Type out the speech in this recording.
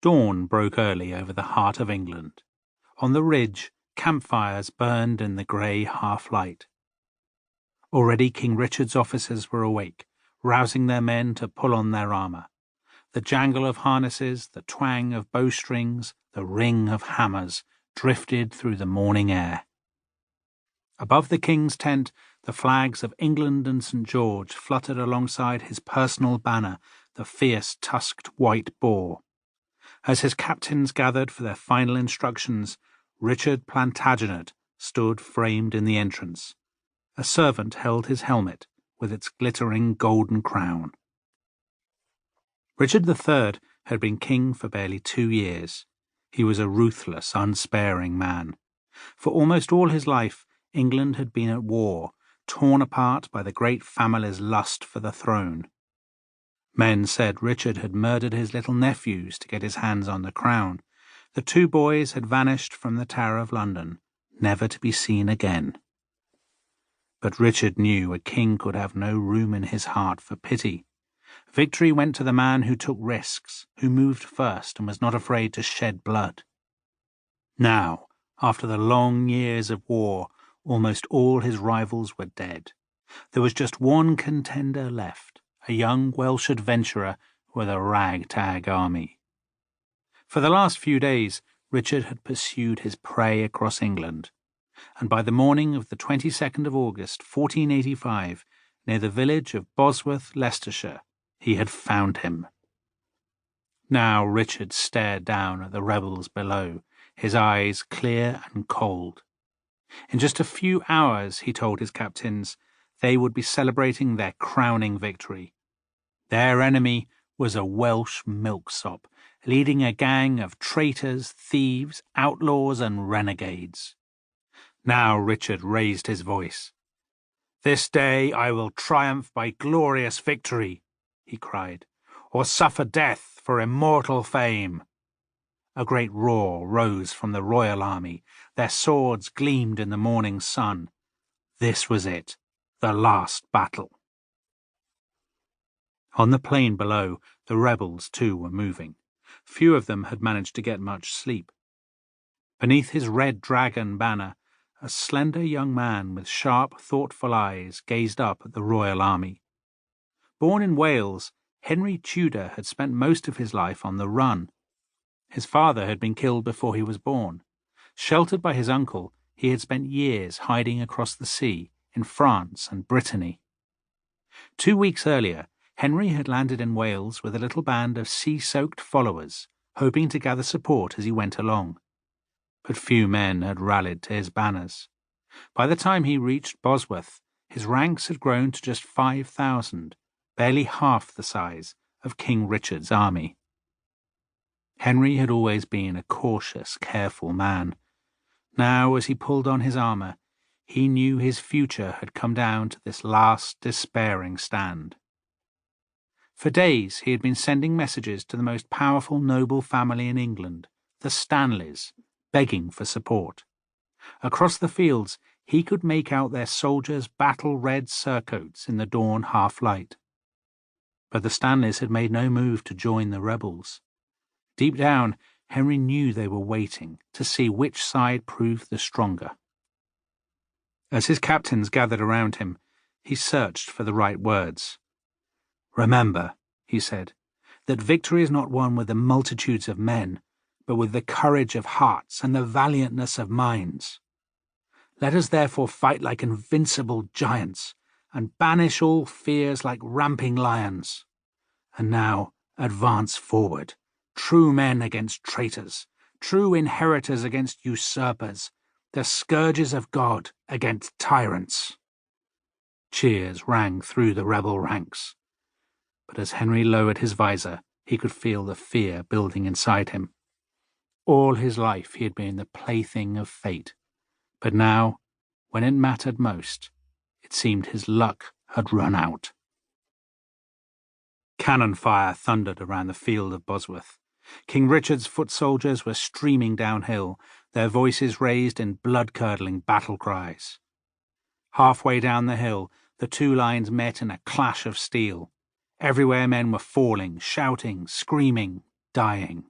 Dawn broke early over the heart of England. On the ridge, campfires burned in the grey half-light. Already King Richard's officers were awake, rousing their men to pull on their armour. The jangle of harnesses, the twang of bowstrings, the ring of hammers drifted through the morning air. Above the king's tent, the flags of England and St. George fluttered alongside his personal banner, the fierce tusked white boar. As his captains gathered for their final instructions, Richard Plantagenet stood framed in the entrance. A servant held his helmet with its glittering golden crown. Richard III had been king for barely 2 years. He was a ruthless, unsparing man. For almost all his life, England had been at war, torn apart by the great family's lust for the throne. Men said Richard had murdered his little nephews to get his hands on the crown. The 2 boys had vanished from the Tower of London, never to be seen again. But Richard knew a king could have no room in his heart for pity. Victory went to the man who took risks, who moved first and was not afraid to shed blood. Now, after the long years of war, almost all his rivals were dead. There was just one contender left, a young Welsh adventurer with a ragtag army. For the last few days, Richard had pursued his prey across England, and by the morning of the 22nd of August, 1485, near the village of Bosworth, Leicestershire, he had found him. Now Richard stared down at the rebels below, his eyes clear and cold. In just a few hours, he told his captains, they would be celebrating their crowning victory. Their enemy was a Welsh milksop, leading a gang of traitors, thieves, outlaws, and renegades. Now Richard raised his voice. "This day I will triumph by glorious victory," he cried, "or suffer death for immortal fame." A great roar rose from the royal army. Their swords gleamed in the morning sun. This was it, the last battle. On the plain below, the rebels too were moving. Few of them had managed to get much sleep. Beneath his red dragon banner, a slender young man with sharp, thoughtful eyes gazed up at the royal army. Born in Wales, Henry Tudor had spent most of his life on the run. His father had been killed before he was born. Sheltered by his uncle, he had spent years hiding across the sea in France and Brittany. 2 weeks earlier, Henry had landed in Wales with a little band of sea-soaked followers, hoping to gather support as he went along. But few men had rallied to his banners. By the time he reached Bosworth, his ranks had grown to just 5,000, barely half the size of King Richard's army. Henry had always been a cautious, careful man. Now, as he pulled on his armour, he knew his future had come down to this last despairing stand. For days he had been sending messages to the most powerful noble family in England, the Stanleys, begging for support. Across the fields he could make out their soldiers' battle-red surcoats in the dawn half-light. But the Stanleys had made no move to join the rebels. Deep down, Henry knew they were waiting to see which side proved the stronger. As his captains gathered around him, he searched for the right words. "Remember," he said, "that victory is not won with the multitudes of men, but with the courage of hearts and the valiantness of minds. Let us therefore fight like invincible giants, and banish all fears like ramping lions. And now advance forward, true men against traitors, true inheritors against usurpers, the scourges of God against tyrants." Cheers rang through the rebel ranks. But as Henry lowered his visor, he could feel the fear building inside him. All his life he had been the plaything of fate, but now, when it mattered most, it seemed his luck had run out. Cannon fire thundered around the field of Bosworth. King Richard's foot soldiers were streaming downhill, their voices raised in blood-curdling battle cries. Halfway down the hill, the 2 lines met in a clash of steel. Everywhere men were falling, shouting, screaming, dying.